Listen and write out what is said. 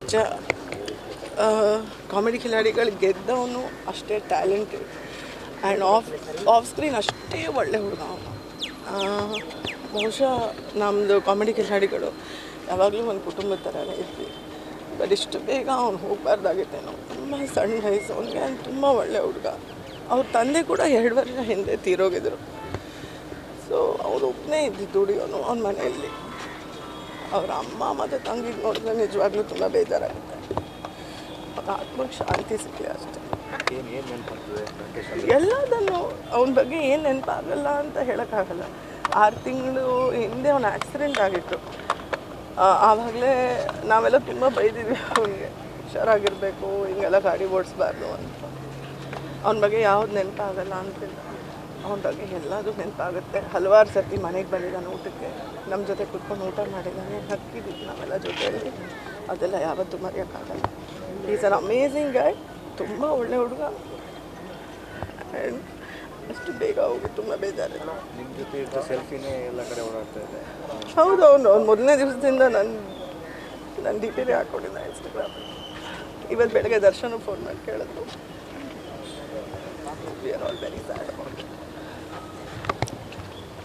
ನಿಜ ಕಾಮಿಡಿ ಖಿಲಾಡಿಗಳು ಗೆದ್ದವನು ಅಷ್ಟೇ talented and off screen ಅಷ್ಟೇ ಒಳ್ಳೆ ಹುಡುಗ ಅವನು. ಬಹುಶಃ ನಮ್ಮದು ಕಾಮಿಡಿ ಖಿಲಾಡಿಗಳು ಯಾವಾಗಲೂ ಒಂದು ಕುಟುಂಬದ ಥರನೇ ಇದ್ವಿ. ಬಟ್ ಇಷ್ಟು ಬೇಗ ಅವ್ನು ಹೋಗಬಾರ್ದಾಗಿತ್ತೇನೋ. ತುಂಬ ಸಣ್ಣ ವಯಸ್ಸು ಅವನಿಗೆ, ತುಂಬ ಒಳ್ಳೆ ಹುಡುಗ. ಅವ್ರ ತಂದೆ ಕೂಡ 2 ವರ್ಷ ಹಿಂದೆ ತೀರೋಗಿದ್ರು. ಸೊ ಅವ್ರು ಒಬ್ಬನೇ ಇದ್ದಿದ್ದು ದುಡಿಯೋನು ಅವ್ನ ಮನೆಯಲ್ಲಿ. ಅವ್ರ ಅಮ್ಮ ಮತ್ತು ತಂಗಿಗೆ ನೋಡಿದ್ರೆ ನಿಜವಾಗ್ಲೂ ತುಂಬ ಬೇಜಾರಾಗುತ್ತೆ. ಅವ್ರ ಆತ್ಮಕ್ಕೆ ಶಾಂತಿ ಸಿಗಲಿ ಅಷ್ಟೇ. ಎಲ್ಲದನ್ನು ಅವನ ಬಗ್ಗೆ ಏನು ನೆನಪಾಗಲ್ಲ ಅಂತ ಹೇಳೋಕ್ಕಾಗಲ್ಲ. 6 ತಿಂಗಳು ಹಿಂದೆ ಅವನ ಆಕ್ಸಿಡೆಂಟ್ ಆಗಿತ್ತು. ಆವಾಗಲೇ ನಾವೆಲ್ಲ ತುಂಬ ಬೈದಿದ್ವಿ ಅವನಿಗೆ, ಹುಷಾರಾಗಿರಬೇಕು, ಹಿಂಗೆಲ್ಲ ಗಾಡಿ ಓಡಿಸ್ಬಾರ್ದು ಅಂತ. ಅವನ ಬಗ್ಗೆ ಯಾವ್ದು ನೆನಪಾಗಲ್ಲ ಅಂತಿಲ್ಲ. ಅವನ ಬಗ್ಗೆ ಎಲ್ಲದೂ ನೆನಪಾಗುತ್ತೆ. ಹಲವಾರು ಸರ್ತಿ ಮನೆಗೆ ಬಂದಿದ್ದಾನೆ ಊಟಕ್ಕೆ, ನಮ್ಮ ಜೊತೆ ಕುತ್ಕೊಂಡು ಊಟ ಮಾಡಿದ್ದಾನೆ, ನಕ್ಕಿದ್ದೀವಿ ನಾವೆಲ್ಲ ಜೊತೆಯಲ್ಲಿ. ಅದೆಲ್ಲ ಯಾವತ್ತೂ ಮರೆಯೋಕ್ಕಾಗಲ್ಲ. Is an amazing ಗಾಯ್. ತುಂಬ ಒಳ್ಳೆ ಹುಡುಗ. ಆ್ಯಂಡ್ ಅಷ್ಟು ಬೇಗ ಹೋಗಿ ತುಂಬ ಬೇಜಾರಿಲ್ಲ. ನಿಮ್ಮ ಜೊತೆ ಇದ್ದ ಸೆಲ್ಫಿನೇ ಎಲ್ಲ ಕಡೆ ಓಡಾಡ್ತಾ ಇದೆ. ಹೌದು, ಅವನು ಮೊದಲನೇ ದಿವಸದಿಂದ ನನ್ನ ಡಿಟೇಲೇ ಹಾಕ್ಕೊಂಡಿದ್ದ ಇನ್ಸ್ಟಾಗ್ರಾಮಲ್ಲಿ. ಇವತ್ತು ಬೆಳಗ್ಗೆ ದರ್ಶನ ಫೋನ್ ಮಾಡಿ ಕೇಳಿದ್ರು. We are all very sad about it.